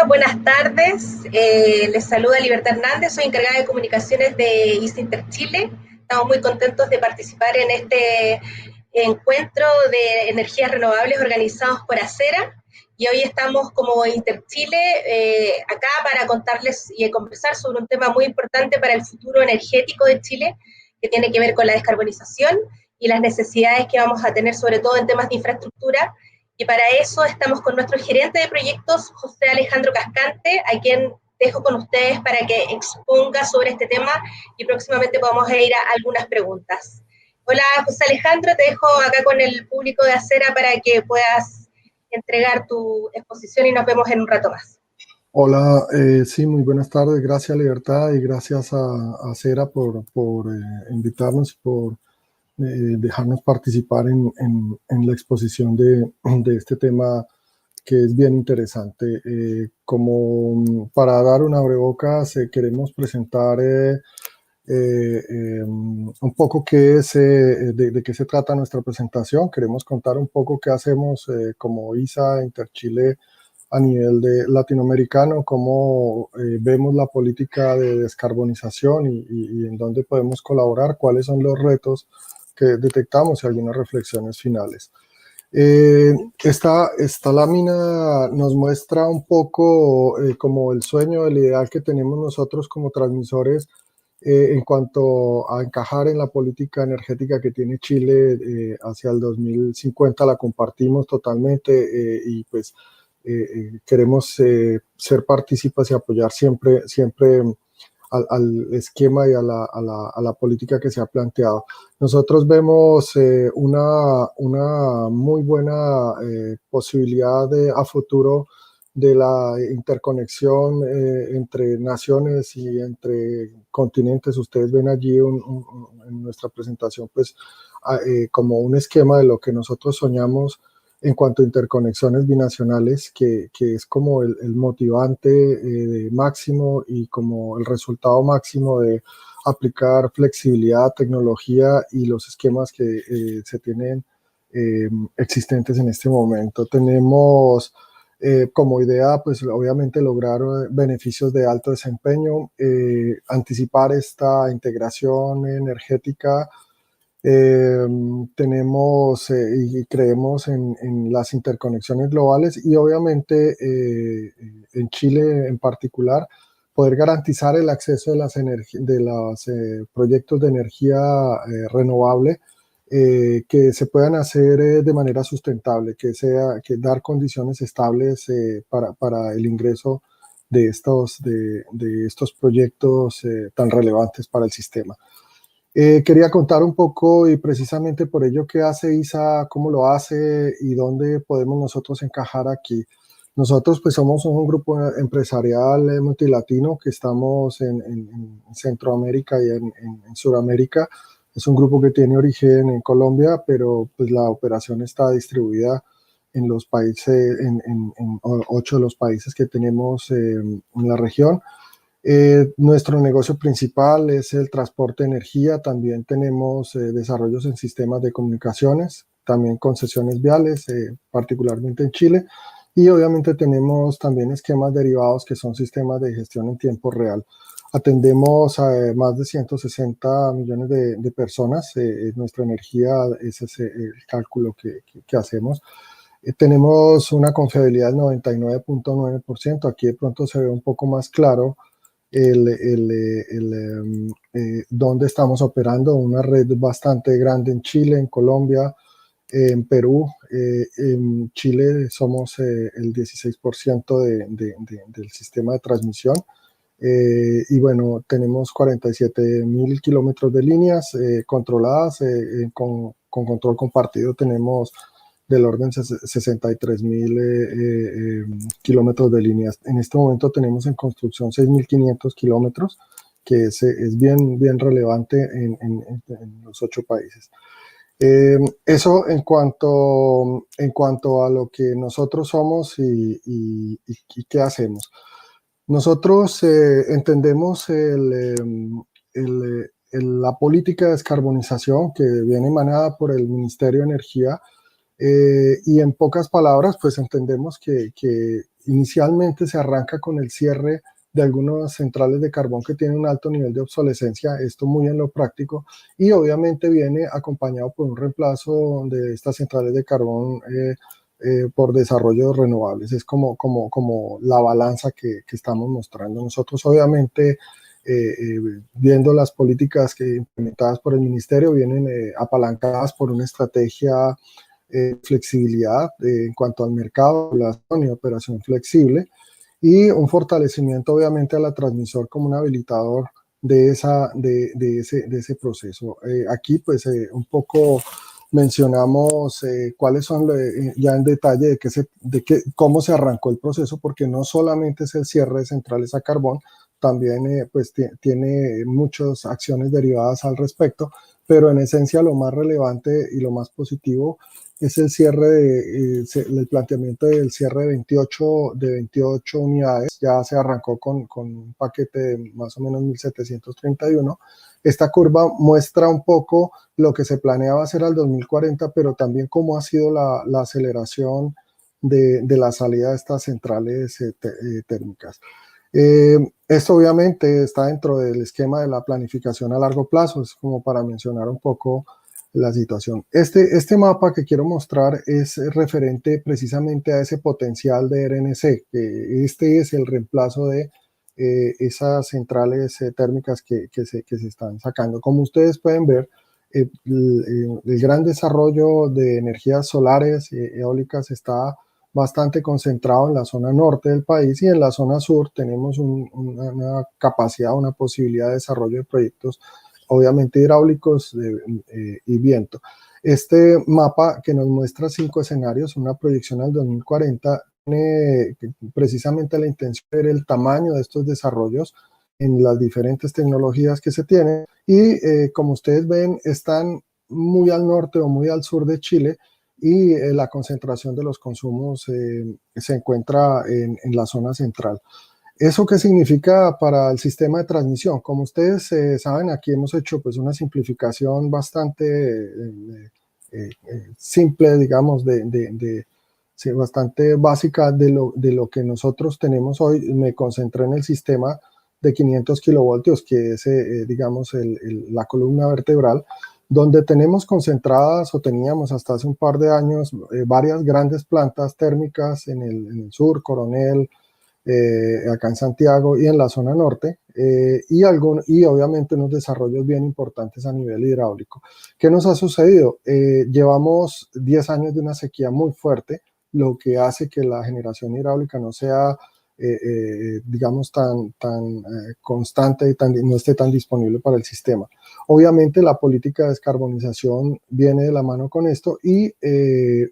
Hola, buenas tardes. Les saluda Libertad Hernández, soy encargada de comunicaciones de ISA Interchile. Estamos muy contentos de participar en este encuentro de energías renovables organizados por Acera. Y hoy estamos como Interchile acá para contarles y conversar sobre un tema muy importante para el futuro energético de Chile, que tiene que ver con la descarbonización y las necesidades que vamos a tener, sobre todo en temas de infraestructura. Y para eso estamos con nuestro gerente de proyectos, José Alejandro Cascante, a quien dejo con ustedes para que exponga sobre este tema y próximamente podamos ir a algunas preguntas. Hola José Alejandro, te dejo acá con el público de Acera para que puedas entregar tu exposición y nos vemos en un rato más. Hola, sí, muy buenas tardes. Gracias, Libertad, y gracias a Cera por invitarnos y por dejarnos participar en la exposición de este tema que es bien interesante. Como para dar un abrebocas, queremos presentar un poco de qué se trata nuestra presentación. Queremos contar un poco qué hacemos como ISA Interchile a nivel de latinoamericano, cómo vemos la política de descarbonización y en dónde podemos colaborar, cuáles son los retos que detectamos y algunas reflexiones finales. Esta lámina nos muestra un poco como el sueño, el ideal que tenemos nosotros como transmisores en cuanto a encajar en la política energética que tiene Chile hacia el 2050. La compartimos totalmente y pues queremos ser partícipes y apoyar siempre al esquema y a la política que se ha planteado. Nosotros vemos una muy buena posibilidad a futuro de la interconexión entre naciones y entre continentes. Ustedes ven allí en nuestra presentación pues como un esquema de lo que nosotros soñamos en cuanto a interconexiones binacionales, que es como el motivante máximo y como el resultado máximo de aplicar flexibilidad, tecnología y los esquemas que se tienen existentes en este momento. Tenemos como idea, pues obviamente lograr beneficios de alto desempeño, anticipar esta integración energética. Tenemos y creemos en las interconexiones globales y obviamente en Chile en particular poder garantizar el acceso de los proyectos de energía renovable que se puedan hacer de manera sustentable, que dar condiciones estables para el ingreso de estos proyectos tan relevantes para el sistema. Quería contar un poco y precisamente por ello qué hace ISA, cómo lo hace y dónde podemos nosotros encajar aquí. Nosotros pues somos un grupo empresarial multilatino que estamos en Centroamérica y en Sudamérica. Es un grupo que tiene origen en Colombia, pero pues la operación está distribuida en los países, en 8 de los países que tenemos en la región. Nuestro negocio principal es el transporte de energía. También tenemos desarrollos en sistemas de comunicaciones, también concesiones viales, particularmente en Chile. Y obviamente tenemos también esquemas derivados que son sistemas de gestión en tiempo real. Atendemos a más de 160 millones de personas. Nuestra energía, ese es el cálculo que hacemos. Tenemos una confiabilidad del 99.9%. Aquí de pronto se ve un poco más claro dónde estamos operando, una red bastante grande en Chile, en Colombia, en Perú. En Chile somos el 16% del sistema de transmisión. Y bueno, tenemos 47.000 kilómetros de líneas controladas, con control compartido tenemos del orden de 63.000 kilómetros de líneas. En este momento tenemos en construcción 6.500 kilómetros, que es bien relevante en los 8 países. Eso en cuanto a lo que nosotros somos y qué hacemos. Nosotros entendemos la política de descarbonización que viene emanada por el Ministerio de Energía. Y en pocas palabras, pues entendemos que inicialmente se arranca con el cierre de algunas centrales de carbón que tienen un alto nivel de obsolescencia, esto muy en lo práctico, y obviamente viene acompañado por un reemplazo de estas centrales de carbón por desarrollos renovables. Es como la balanza que estamos mostrando. Nosotros obviamente, viendo las políticas que implementadas por el ministerio, vienen apalancadas por una estrategia flexibilidad en cuanto al mercado, población y operación flexible, y un fortalecimiento obviamente a la transmisor como un habilitador de ese proceso. Aquí pues un poco mencionamos cuáles son ya en detalle cómo se arrancó el proceso, porque no solamente es el cierre de centrales a carbón, también pues tiene muchas acciones derivadas al respecto, pero en esencia lo más relevante y lo más positivo es el cierre el planteamiento del cierre de 28 unidades. Ya se arrancó con un paquete de más o menos 1.731. Esta curva muestra un poco lo que se planeaba hacer al 2040, pero también cómo ha sido la aceleración de la salida de estas centrales térmicas. Esto obviamente está dentro del esquema de la planificación a largo plazo, es como para mencionar un poco la situación. Este mapa que quiero mostrar es referente precisamente a ese potencial de RNC, que este es el reemplazo de esas centrales térmicas que se están sacando. Como ustedes pueden ver, el gran desarrollo de energías solares eólicas está bastante concentrado en la zona norte del país, y en la zona sur tenemos una capacidad, una posibilidad de desarrollo de proyectos obviamente hidráulicos y viento. Este mapa que nos muestra 5 escenarios, una proyección al 2040, tiene precisamente la intención de ver el tamaño de estos desarrollos en las diferentes tecnologías que se tienen, y como ustedes ven, están muy al norte o muy al sur de Chile, y la concentración de los consumos se encuentra en la zona central. ¿Eso qué significa para el sistema de transmisión? Como ustedes saben, aquí hemos hecho pues una simplificación bastante simple, digamos, sí, bastante básica de lo que nosotros tenemos hoy. Me concentré en el sistema de 500 kilovoltios, que es, digamos, la columna vertebral, donde tenemos concentradas, o teníamos hasta hace un par de años, varias grandes plantas térmicas en el sur, Coronel, acá en Santiago y en la zona norte, y obviamente unos desarrollos bien importantes a nivel hidráulico. ¿Qué nos ha sucedido? Llevamos 10 años de una sequía muy fuerte, lo que hace que la generación hidráulica no sea, digamos, tan constante y no esté tan disponible para el sistema. Obviamente la política de descarbonización viene de la mano con esto, y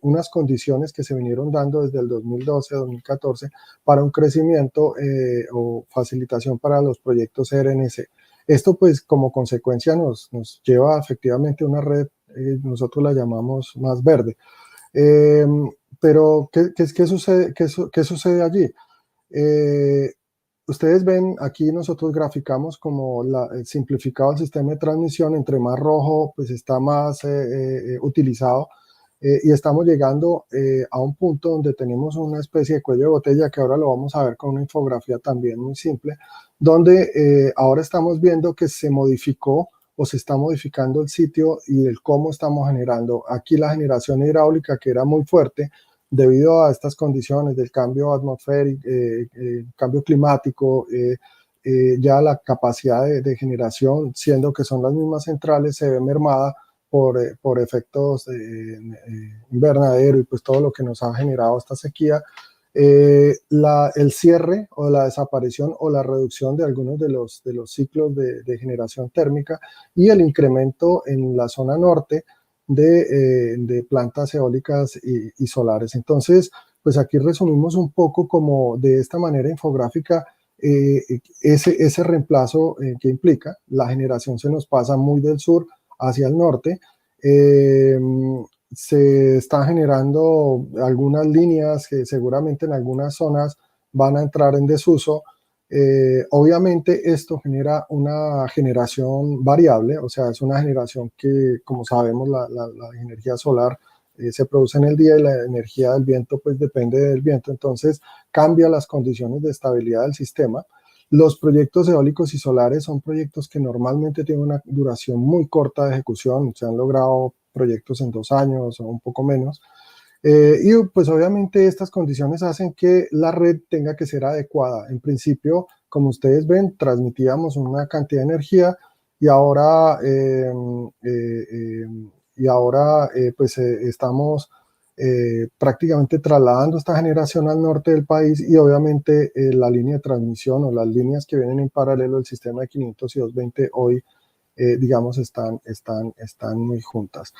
unas condiciones que se vinieron dando desde el 2012-2014 para un crecimiento o facilitación para los proyectos RNC. Esto pues como consecuencia nos lleva efectivamente a una red, nosotros la llamamos más verde. Pero ¿qué sucede, qué sucede allí? Ustedes ven aquí, nosotros graficamos como simplificado el sistema de transmisión. Entre más rojo pues está más utilizado, y estamos llegando a un punto donde tenemos una especie de cuello de botella, que ahora lo vamos a ver con una infografía también muy simple, donde ahora estamos viendo que se modificó o se está modificando el sitio y el cómo estamos generando. Aquí la generación hidráulica, que era muy fuerte debido a estas condiciones del cambio atmosférico, cambio climático, ya la capacidad de generación, siendo que son las mismas centrales, se ve mermada por efectos invernadero y pues todo lo que nos ha generado esta sequía. El cierre o la desaparición o la reducción de algunos de los ciclos de generación térmica, y el incremento en la zona norte de plantas eólicas y solares. Entonces, pues aquí resumimos un poco como de esta manera infográfica ese reemplazo que implica. La generación se nos pasa muy del sur hacia el norte. Se están generando algunas líneas que seguramente en algunas zonas van a entrar en desuso. Obviamente esto genera una generación variable, o sea, es una generación que, como sabemos, la energía solar se produce en el día y la energía del viento pues depende del viento, entonces cambia las condiciones de estabilidad del sistema. Los proyectos eólicos y solares son proyectos que normalmente tienen una duración muy corta de ejecución, se han logrado proyectos en 2 años o un poco menos, y pues obviamente estas condiciones hacen que la red tenga que ser adecuada. En principio, como ustedes ven, transmitíamos una cantidad de energía y ahora, pues estamos prácticamente trasladando esta generación al norte del país y obviamente la línea de transmisión o las líneas que vienen en paralelo del sistema de 500 y 220 hoy, digamos, están muy juntas.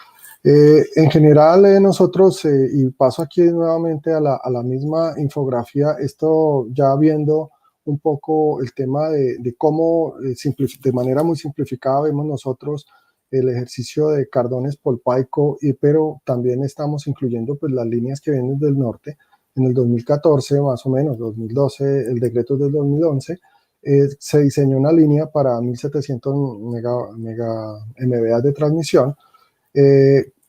En general, nosotros, y paso aquí nuevamente a la misma infografía, esto ya viendo un poco el tema de cómo, de manera muy simplificada, vemos nosotros el ejercicio de Cardones-Polpaico, pero también estamos incluyendo pues, las líneas que vienen del norte. En el 2014, más o menos, 2012, el decreto es del 2011, se diseñó una línea para 1700 MVA de transmisión,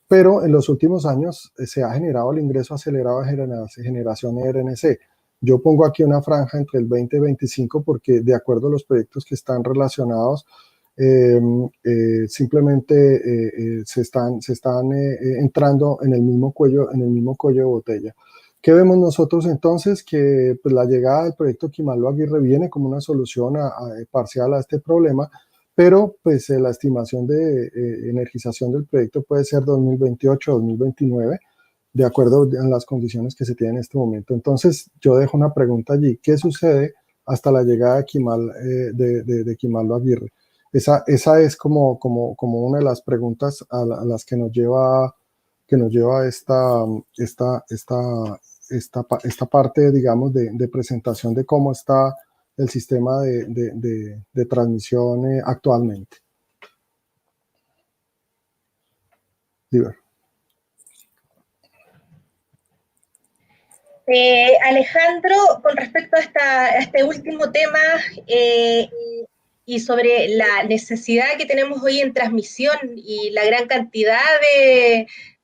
pero en los últimos años se ha generado el ingreso acelerado de generación RNC. Yo pongo aquí una franja entre el 20 y 25 porque de acuerdo a los proyectos que están relacionados, simplemente se están entrando en el mismo cuello de botella. ¿Qué vemos nosotros entonces? Que pues, la llegada del proyecto Quimalo-Aguirre viene como una solución parcial a este problema, pero pues la estimación de energización del proyecto puede ser 2028-2029, de acuerdo a las condiciones que se tienen en este momento. Entonces, yo dejo una pregunta allí. ¿Qué sucede hasta la llegada de Quimalo-Aguirre? Esa es como una de las preguntas a las que nos lleva esta parte, digamos, de presentación de cómo está el sistema de transmisión actualmente. Diver. Alejandro, con respecto a este último tema y sobre la necesidad que tenemos hoy en transmisión y la gran cantidad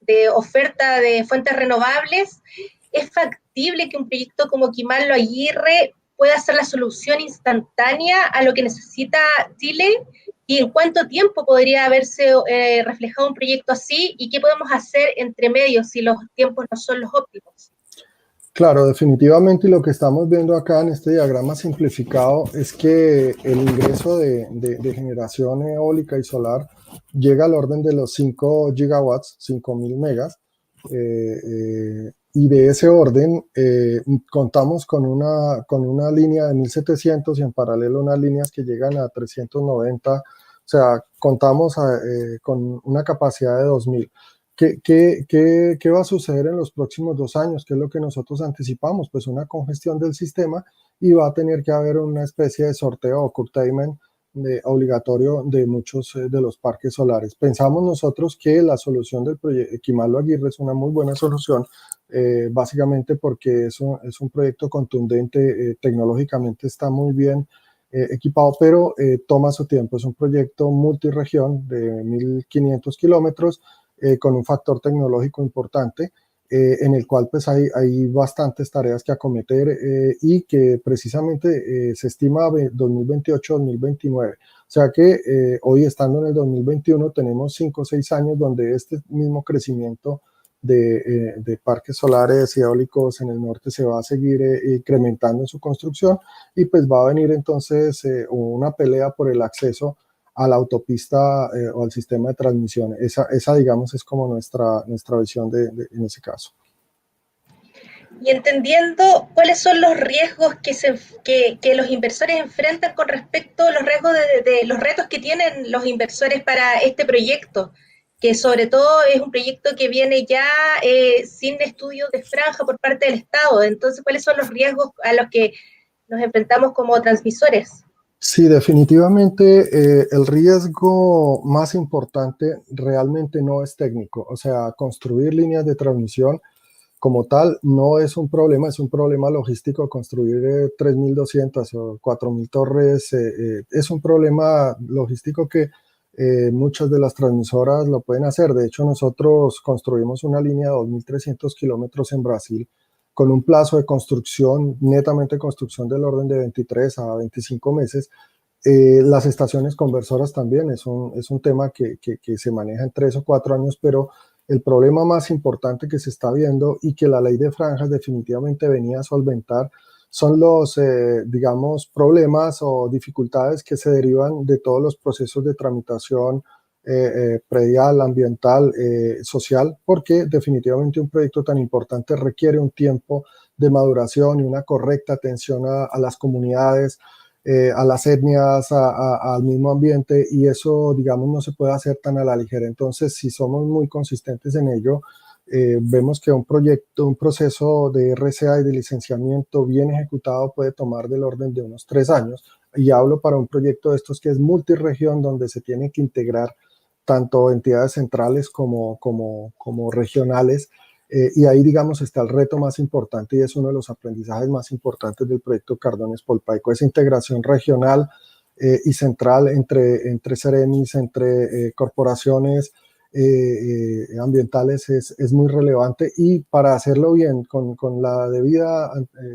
de oferta de fuentes renovables, ¿es factible que un proyecto como Quimalo-Aguirre pueda ser la solución instantánea a lo que necesita Chile? ¿Y en cuánto tiempo podría haberse reflejado un proyecto así? ¿Y qué podemos hacer entre medios si los tiempos no son los óptimos? Claro, definitivamente, y lo que estamos viendo acá en este diagrama simplificado es que el ingreso de generación eólica y solar llega al orden de los 5 gigawatts, 5.000 megas, y de ese orden contamos con una línea de 1.700 y en paralelo unas líneas que llegan a 390, o sea, contamos con una capacidad de 2.000. ¿Qué va a suceder en los próximos 2 años? ¿Qué es lo que nosotros anticipamos? Pues una congestión del sistema y va a tener que haber una especie de sorteo o curtailment obligatorio de muchos de los parques solares. Pensamos nosotros que la solución del proyecto Quimalo-Aguirre es una muy buena solución, básicamente porque es un proyecto contundente, tecnológicamente está muy bien equipado, pero toma su tiempo. Es un proyecto multiregión de 1.500 kilómetros, con un factor tecnológico importante, en el cual pues hay bastantes tareas que acometer y que precisamente se estima 2028-2029. O sea que hoy, estando en el 2021, tenemos 5 o 6 años donde este mismo crecimiento de parques solares y eólicos en el norte se va a seguir incrementando en su construcción, y pues va a venir entonces una pelea por el acceso a la autopista o al sistema de transmisión. Esa digamos, es como nuestra visión en ese caso. Y entendiendo cuáles son los riesgos que los inversores enfrentan con respecto a los riesgos de los retos que tienen los inversores para este proyecto, que sobre todo es un proyecto que viene ya sin estudios de franja por parte del Estado. Entonces, ¿cuáles son los riesgos a los que nos enfrentamos como transmisores? Sí, definitivamente el riesgo más importante realmente no es técnico. O sea, construir líneas de transmisión como tal no es un problema, es un problema logístico. Construir 3.200 o 4.000 torres es un problema logístico que muchas de las transmisoras lo pueden hacer. De hecho, nosotros construimos una línea de 2.300 kilómetros en Brasil con un plazo de construcción, netamente construcción del orden de 23 a 25 meses. Las estaciones conversoras también es un tema que se maneja en 3 o 4 años, pero el problema más importante que se está viendo y que la ley de franjas definitivamente venía a solventar son los, digamos, problemas o dificultades que se derivan de todos los procesos de tramitación predial, ambiental, social, porque definitivamente un proyecto tan importante requiere un tiempo de maduración y una correcta atención a las comunidades, a las etnias, al mismo ambiente, y eso, digamos, no se puede hacer tan a la ligera. Entonces, si somos muy consistentes en ello, vemos que un proyecto, un proceso de RCA y de licenciamiento bien ejecutado puede tomar del orden de unos 3 años. Y hablo para un proyecto de estos que es multirregión, donde se tiene que integrar tanto entidades centrales como regionales. Y ahí, digamos, está el reto más importante y es uno de los aprendizajes más importantes del proyecto Cardón-Espolpaico, esa integración regional y central entre seremis, entre corporaciones ambientales es muy relevante, y para hacerlo bien, con la debida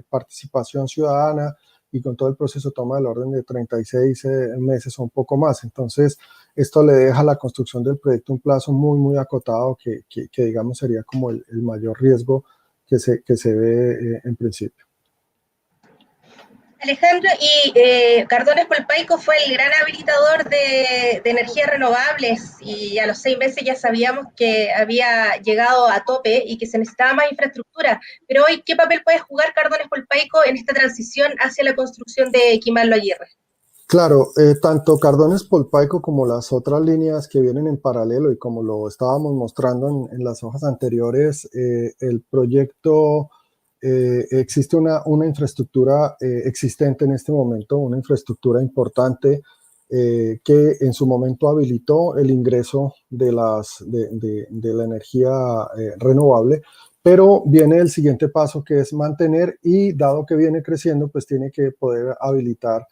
participación ciudadana y con todo el proceso, toma del orden de 36 meses o un poco más. Entonces, esto le deja a la construcción del proyecto un plazo muy, muy acotado que digamos, sería como el mayor riesgo que se ve en principio. Alejandro, y Cardón Espolpaico fue el gran habilitador de energías renovables, y a los 6 meses ya sabíamos que había llegado a tope y que se necesitaba más infraestructura. Pero hoy, ¿qué papel puede jugar Cardón Espolpaico en esta transición hacia la construcción de Quimallo Aguirre? Claro, tanto Cardón Espolpaico como las otras líneas que vienen en paralelo, y como lo estábamos mostrando en las hojas anteriores, el proyecto, existe una infraestructura existente en este momento, una infraestructura importante que en su momento habilitó el ingreso de la energía renovable. Pero viene el siguiente paso, que es mantener, y dado que viene creciendo, pues tiene que poder habilitar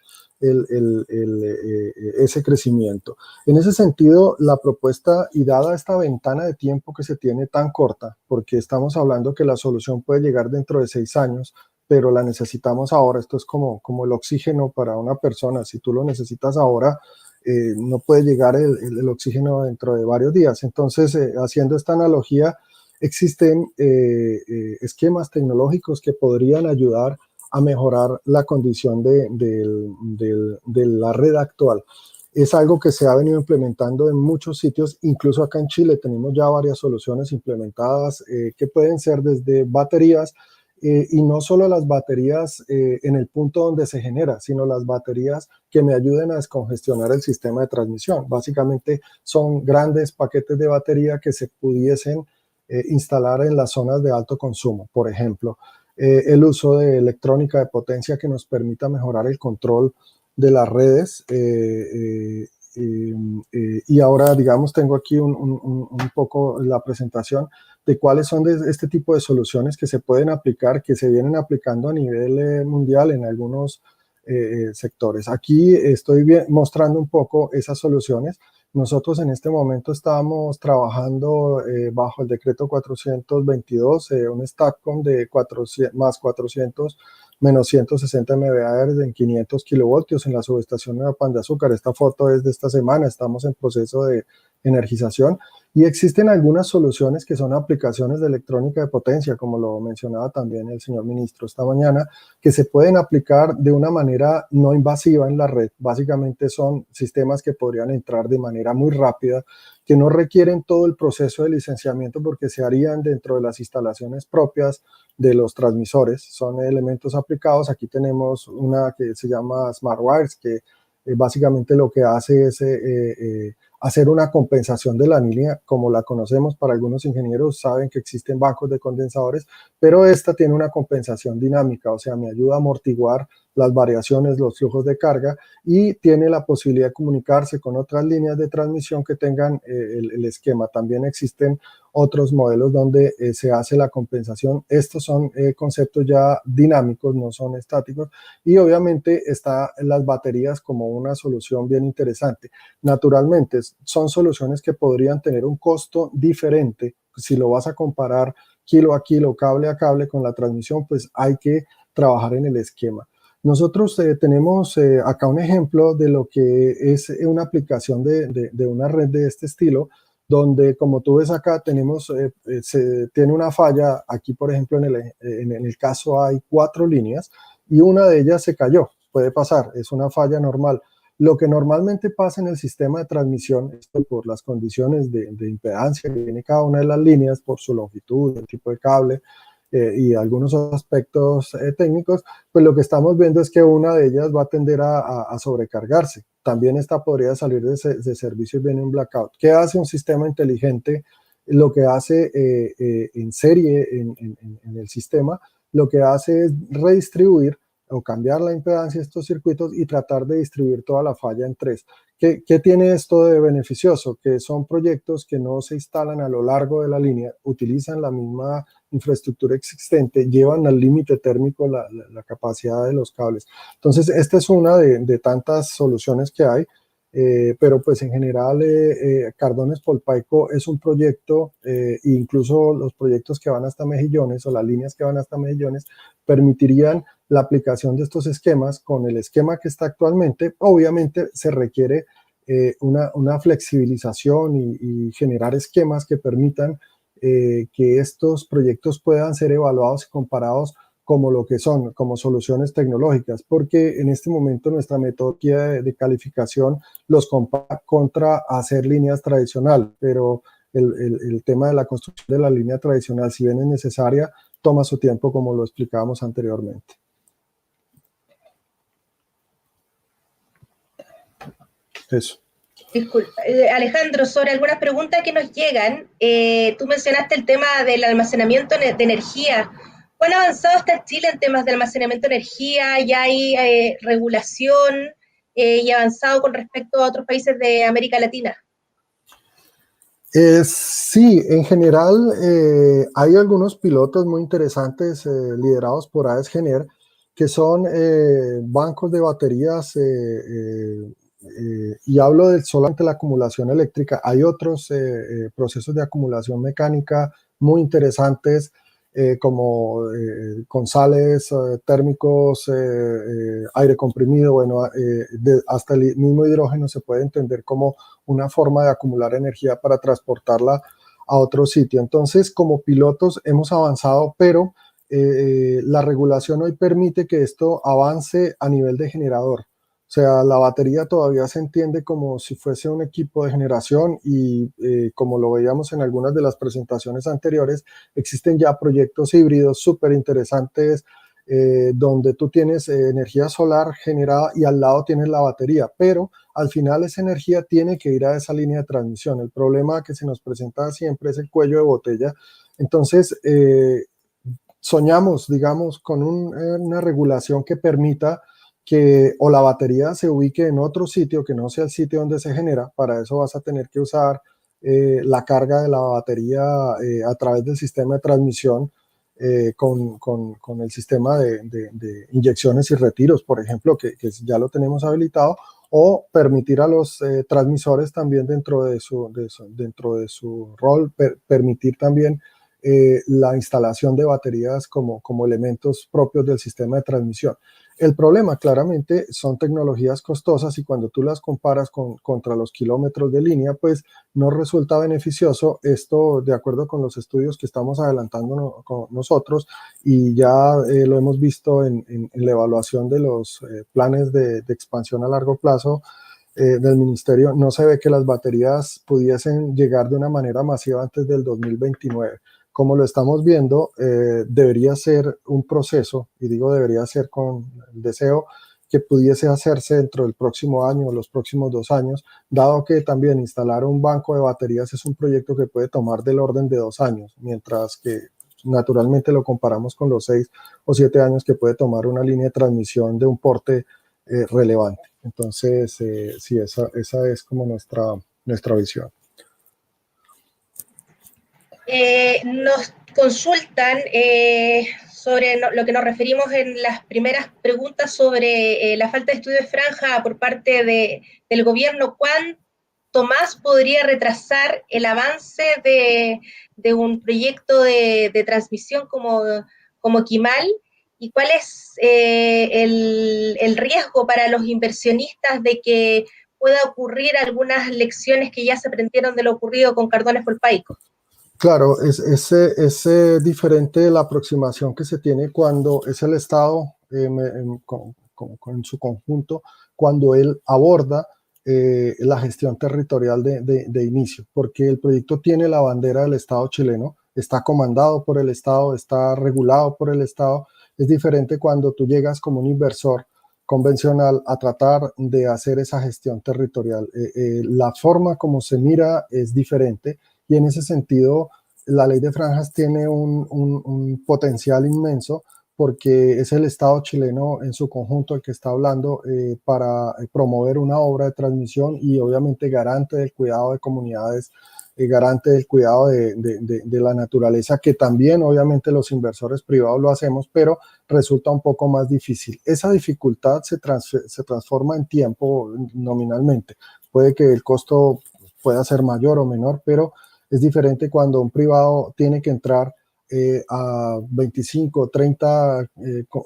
ese crecimiento. En ese sentido, la propuesta, y dada esta ventana de tiempo que se tiene tan corta, porque estamos hablando que la solución puede llegar dentro de 6 años, pero la necesitamos ahora. Esto es como el oxígeno para una persona. Si tú lo necesitas ahora, no puede llegar el oxígeno dentro de varios días. Entonces, haciendo esta analogía, existen esquemas tecnológicos que podrían ayudar a mejorar la condición de la red actual. Es algo que se ha venido implementando en muchos sitios, incluso acá en Chile tenemos ya varias soluciones implementadas que pueden ser desde baterías, y no solo las baterías en el punto donde se genera, sino las baterías que me ayuden a descongestionar el sistema de transmisión. Básicamente son grandes paquetes de batería que se pudiesen instalar en las zonas de alto consumo, por ejemplo. El uso de electrónica de potencia que nos permita mejorar el control de las redes. Y ahora, digamos, tengo aquí un poco la presentación de cuáles son este tipo de soluciones que se pueden aplicar, que se vienen aplicando a nivel mundial en algunos sectores. Aquí estoy mostrando un poco esas soluciones. Nosotros en este momento estamos trabajando bajo el decreto 422, un STATCOM de 400, más 400 menos 160 MVA en 500 kilovoltios en la subestación de Pan de Azúcar. Esta foto es de esta semana, estamos en proceso de energización, y existen algunas soluciones que son aplicaciones de electrónica de potencia, como lo mencionaba también el señor ministro esta mañana, que se pueden aplicar de una manera no invasiva en la red. Básicamente son sistemas que podrían entrar de manera muy rápida, que no requieren todo el proceso de licenciamiento porque se harían dentro de las instalaciones propias de los transmisores. Son elementos aplicados. Aquí tenemos una que se llama SmartWires, que básicamente lo que hace es hacer una compensación de la línea, como la conocemos. Para algunos ingenieros saben que existen bancos de condensadores, pero esta tiene una compensación dinámica, o sea, me ayuda a amortiguar las variaciones, los flujos de carga, y tiene la posibilidad de comunicarse con otras líneas de transmisión que tengan el esquema. También existen otros modelos donde se hace la compensación. Estos son conceptos ya dinámicos, no son estáticos, y obviamente están las baterías como una solución bien interesante. Naturalmente, son soluciones que podrían tener un costo diferente. Si lo vas a comparar kilo a kilo, cable a cable con la transmisión, pues hay que trabajar en el esquema. Nosotros tenemos acá un ejemplo de lo que es una aplicación de una red de este estilo, donde como tú ves acá tenemos, se tiene una falla. Aquí por ejemplo en el caso hay 4 líneas y una de ellas se cayó, puede pasar, es una falla normal. Lo que normalmente pasa en el sistema de transmisión, esto por las condiciones de impedancia que tiene cada una de las líneas, por su longitud, el tipo de cable y algunos aspectos técnicos, pues lo que estamos viendo es que una de ellas va a tender a sobrecargarse. También esta podría salir de servicio y viene un blackout. ¿Qué hace un sistema inteligente? Lo que hace en serie en el sistema, lo que hace es redistribuir o cambiar la impedancia de estos circuitos y tratar de distribuir toda la falla en 3. ¿Qué tiene esto de beneficioso? Que son proyectos que no se instalan a lo largo de la línea, utilizan la misma infraestructura existente, llevan al límite térmico la capacidad de los cables. Entonces, esta es una de tantas soluciones que hay, pero pues en general Cardones Polpaico es un proyecto, incluso los proyectos que van hasta Mejillones o las líneas que van hasta Mejillones permitirían la aplicación de estos esquemas con el esquema que está actualmente. Obviamente se requiere una flexibilización y generar esquemas que permitan que estos proyectos puedan ser evaluados y comparados como lo que son, como soluciones tecnológicas, porque en este momento nuestra metodología de calificación los compara contra hacer líneas tradicional, pero el tema de la construcción de la línea tradicional, si bien es necesaria, toma su tiempo, como lo explicábamos anteriormente. Eso. Disculpa, Alejandro, sobre algunas preguntas que nos llegan, tú mencionaste el tema del almacenamiento de energía. ¿Cuán avanzado está Chile en temas de almacenamiento de energía? ¿Ya hay regulación y avanzado con respecto a otros países de América Latina? Sí, en general hay algunos pilotos muy interesantes liderados por AES Gener, que son bancos de baterías, y hablo de solamente la acumulación eléctrica. Hay otros procesos de acumulación mecánica muy interesantes, como con sales térmicos, aire comprimido, bueno, hasta el mismo hidrógeno se puede entender como una forma de acumular energía para transportarla a otro sitio. Entonces, como pilotos hemos avanzado, pero la regulación hoy permite que esto avance a nivel de generador. O sea, la batería todavía se entiende como si fuese un equipo de generación y como lo veíamos en algunas de las presentaciones anteriores, existen ya proyectos híbridos súper interesantes donde tú tienes energía solar generada y al lado tienes la batería, pero al final esa energía tiene que ir a esa línea de transmisión. El problema que se nos presenta siempre es el cuello de botella. Entonces, soñamos, digamos, con una regulación que permita que o la batería se ubique en otro sitio que no sea el sitio donde se genera. Para eso vas a tener que usar la carga de la batería a través del sistema de transmisión con el sistema de inyecciones y retiros, por ejemplo, que ya lo tenemos habilitado, o permitir a los transmisores también dentro de su rol, permitir también la instalación de baterías como elementos propios del sistema de transmisión. El problema claramente son tecnologías costosas y cuando tú las comparas contra los kilómetros de línea, pues no resulta beneficioso. Esto de acuerdo con los estudios que estamos adelantando con nosotros y ya lo hemos visto en la evaluación de los planes de expansión a largo plazo del ministerio. No se ve que las baterías pudiesen llegar de una manera masiva antes del 2029. Como lo estamos viendo, debería ser un proceso, y digo debería ser con el deseo que pudiese hacerse dentro del próximo año o los próximos 2 años, dado que también instalar un banco de baterías es un proyecto que puede tomar del orden de 2 años, mientras que naturalmente lo comparamos con los 6 o 7 años que puede tomar una línea de transmisión de un porte relevante. Entonces, sí, esa es como nuestra visión. Nos consultan sobre lo que nos referimos en las primeras preguntas sobre la falta de estudio de franja por parte del gobierno. ¿Cuánto más podría retrasar el avance de un proyecto de transmisión como Kimal? ¿Y cuál es el riesgo para los inversionistas de que pueda ocurrir algunas lecciones que ya se aprendieron de lo ocurrido con Cardones Folpaico? Claro, es diferente la aproximación que se tiene cuando es el Estado en su conjunto, cuando él aborda la gestión territorial de inicio, porque el proyecto tiene la bandera del Estado chileno, está comandado por el Estado, está regulado por el Estado. Es diferente cuando tú llegas como un inversor convencional a tratar de hacer esa gestión territorial. La forma como se mira es diferente y en ese sentido la ley de franjas tiene un potencial inmenso porque es el Estado chileno en su conjunto el que está hablando para promover una obra de transmisión y obviamente garante del cuidado de comunidades, garante del cuidado de la naturaleza, que también obviamente los inversores privados lo hacemos, pero resulta un poco más difícil. Esa dificultad se transforma en tiempo nominalmente. Puede que el costo pueda ser mayor o menor, pero es diferente cuando un privado tiene que entrar a 25, 30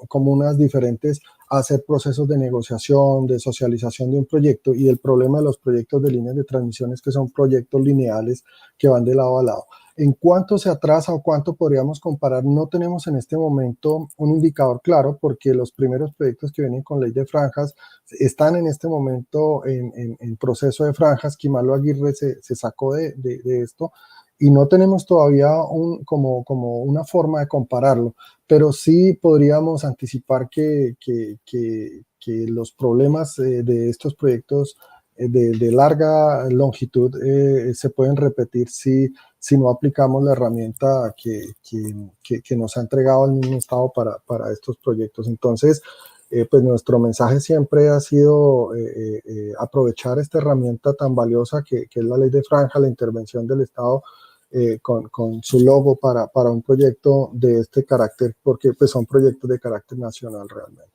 comunas diferentes a hacer procesos de negociación, de socialización de un proyecto, y el problema de los proyectos de líneas de transmisión es que son proyectos lineales que van de lado a lado. ¿En cuánto se atrasa o cuánto podríamos comparar? No tenemos en este momento un indicador claro porque los primeros proyectos que vienen con ley de franjas están en este momento en proceso de franjas. Quimalo Aguirre se sacó de esto y no tenemos todavía como una forma de compararlo, pero sí podríamos anticipar que los problemas de estos proyectos de larga longitud se pueden repetir si no aplicamos la herramienta que nos ha entregado el mismo Estado para estos proyectos. Entonces, pues nuestro mensaje siempre ha sido aprovechar esta herramienta tan valiosa que es la ley de franja, la intervención del Estado con su logo para un proyecto de este carácter, porque pues son proyectos de carácter nacional realmente.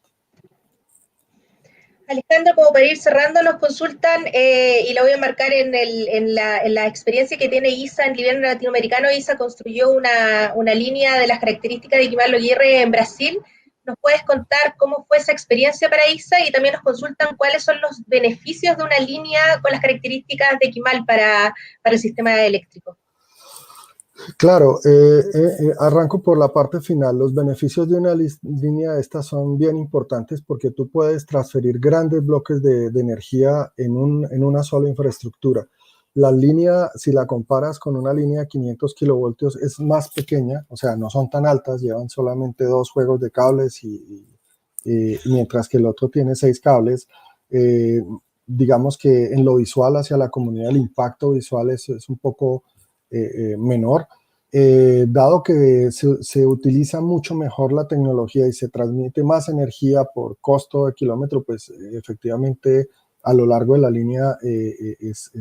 Alejandro, como para ir cerrando, nos consultan, y lo voy a marcar en la experiencia que tiene ISA en nivel latinoamericano. ISA construyó una línea de las características de Quimalo Aguirre en Brasil. ¿Nos puedes contar cómo fue esa experiencia para ISA? Y también nos consultan cuáles son los beneficios de una línea con las características de Quimal para el sistema eléctrico. Claro, arranco por la parte final. Los beneficios de una línea de estas son bien importantes porque tú puedes transferir grandes bloques de energía en una sola infraestructura. La línea, si la comparas con una línea de 500 kilovoltios, es más pequeña, o sea, no son tan altas, llevan solamente 2 juegos de cables mientras que el otro tiene 6 cables. Digamos que en lo visual hacia la comunidad el impacto visual es un poco menor, dado que se utiliza mucho mejor la tecnología y se transmite más energía por costo de kilómetro, pues efectivamente a lo largo de la línea es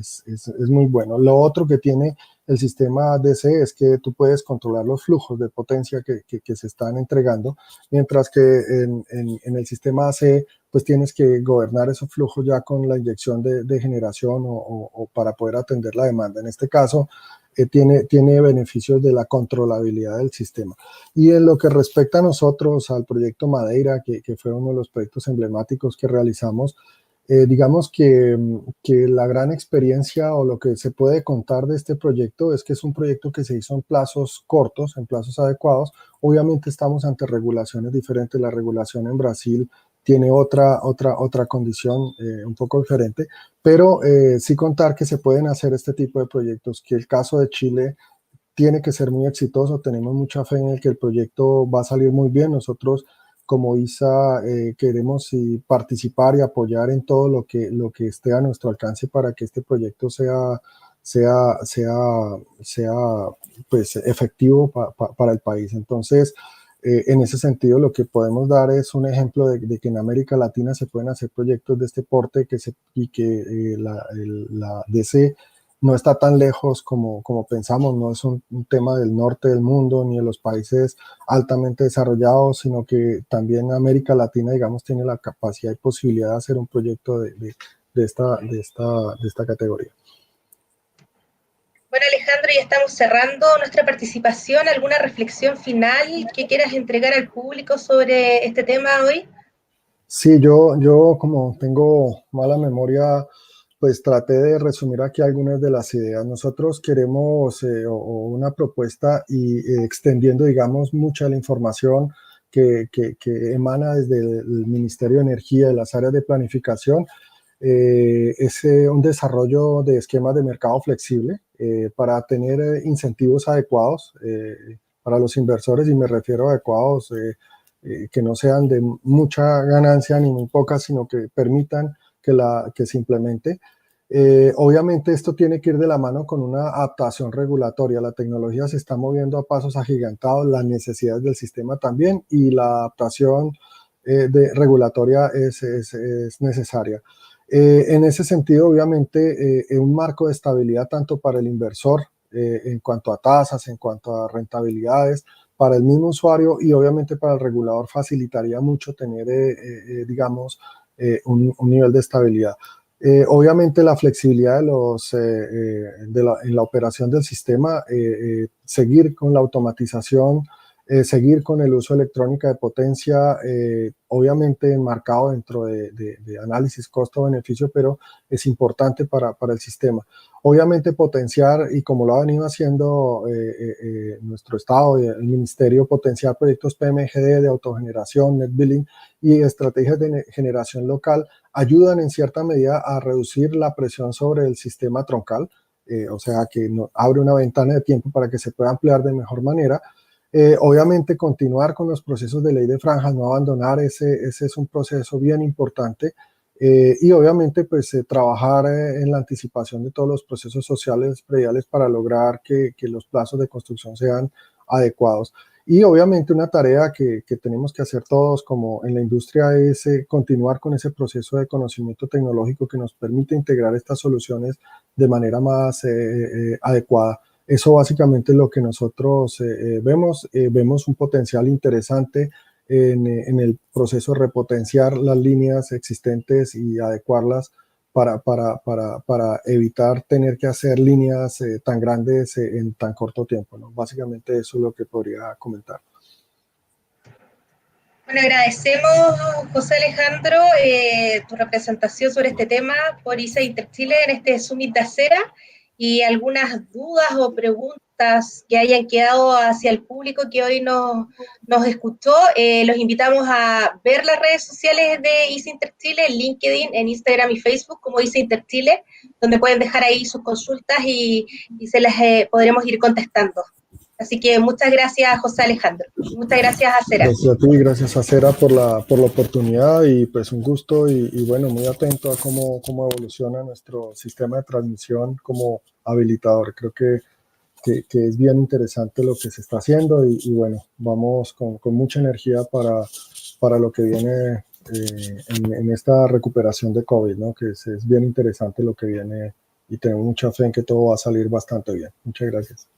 muy bueno. Lo otro que tiene el sistema DC es que tú puedes controlar los flujos de potencia que se están entregando, mientras que en el sistema AC pues tienes que gobernar esos flujos ya con la inyección de generación o para poder atender la demanda. En este caso, tiene beneficios de la controlabilidad del sistema. Y en lo que respecta a nosotros, al proyecto Madeira, que fue uno de los proyectos emblemáticos que realizamos, digamos que la gran experiencia o lo que se puede contar de este proyecto es que es un proyecto que se hizo en plazos cortos, en plazos adecuados. Obviamente estamos ante regulaciones diferentes. La regulación en Brasil tiene otra condición un poco diferente, pero sí contar que se pueden hacer este tipo de proyectos, que el caso de Chile tiene que ser muy exitoso. Tenemos mucha fe en el que el proyecto va a salir muy bien. Nosotros como ISA queremos participar y apoyar en todo lo que esté a nuestro alcance para que este proyecto sea pues efectivo para el país. Entonces, en ese sentido, lo que podemos dar es un ejemplo de que en América Latina se pueden hacer proyectos de este porte y que la DC no está tan lejos como pensamos, no es un tema del norte del mundo ni de los países altamente desarrollados, sino que también América Latina, digamos, tiene la capacidad y posibilidad de hacer un proyecto de esta categoría. Bueno, Alejandro, ya estamos cerrando nuestra participación. ¿Alguna reflexión final que quieras entregar al público sobre este tema hoy? Sí, yo como tengo mala memoria, pues traté de resumir aquí algunas de las ideas. Nosotros queremos o una propuesta y extendiendo, digamos, mucha de la información que emana desde el Ministerio de Energía, de las áreas de planificación, es un desarrollo de esquemas de mercado flexible para tener incentivos adecuados para los inversores, y me refiero a adecuados que no sean de mucha ganancia ni muy poca, sino que permitan que se implemente. Obviamente esto tiene que ir de la mano con una adaptación regulatoria. La tecnología se está moviendo a pasos agigantados, las necesidades del sistema también, y la adaptación regulatoria es necesaria. En ese sentido, obviamente, un marco de estabilidad tanto para el inversor en cuanto a tasas, en cuanto a rentabilidades, para el mismo usuario y obviamente para el regulador facilitaría mucho tener, digamos, un nivel de estabilidad. Obviamente la flexibilidad en la operación del sistema, seguir con la automatización, seguir con el uso electrónica de potencia, obviamente enmarcado dentro de análisis costo-beneficio, pero es importante para el sistema. Obviamente potenciar, y como lo ha venido haciendo nuestro Estado y el Ministerio, potenciar proyectos PMGD de autogeneración, net billing y estrategias de generación local ayudan en cierta medida a reducir la presión sobre el sistema troncal, o sea que abre una ventana de tiempo para que se pueda ampliar de mejor manera. Obviamente continuar con los procesos de ley de franjas, no abandonar, ese es un proceso bien importante. Y obviamente pues trabajar en la anticipación de todos los procesos sociales prediales para lograr que los plazos de construcción sean adecuados. Y obviamente una tarea que tenemos que hacer todos como en la industria es continuar con ese proceso de conocimiento tecnológico que nos permite integrar estas soluciones de manera más adecuada. Eso básicamente es lo que nosotros vemos. Vemos un potencial interesante en el proceso de repotenciar las líneas existentes y adecuarlas para evitar tener que hacer líneas tan grandes en tan corto tiempo, ¿no? Básicamente eso es lo que podría comentar. Bueno, agradecemos, José Alejandro, tu representación sobre este tema por ISA Interchile en este Summit de Acera, y algunas dudas o preguntas que hayan quedado hacia el público que hoy nos escuchó. Los invitamos a ver las redes sociales de ISA Interchile, en LinkedIn, en Instagram y Facebook como ISA Interchile, donde pueden dejar ahí sus consultas y se las podremos ir contestando. Así que muchas gracias, José Alejandro. Muchas gracias, Acera. Gracias a ti, gracias a Acera por la oportunidad, y pues un gusto y bueno, muy atento a cómo evoluciona nuestro sistema de transmisión como habilitador. Creo que es bien interesante lo que se está haciendo y bueno, vamos con mucha energía para lo que viene en esta recuperación de COVID, ¿no? Que es bien interesante lo que viene y tengo mucha fe en que todo va a salir bastante bien. Muchas gracias.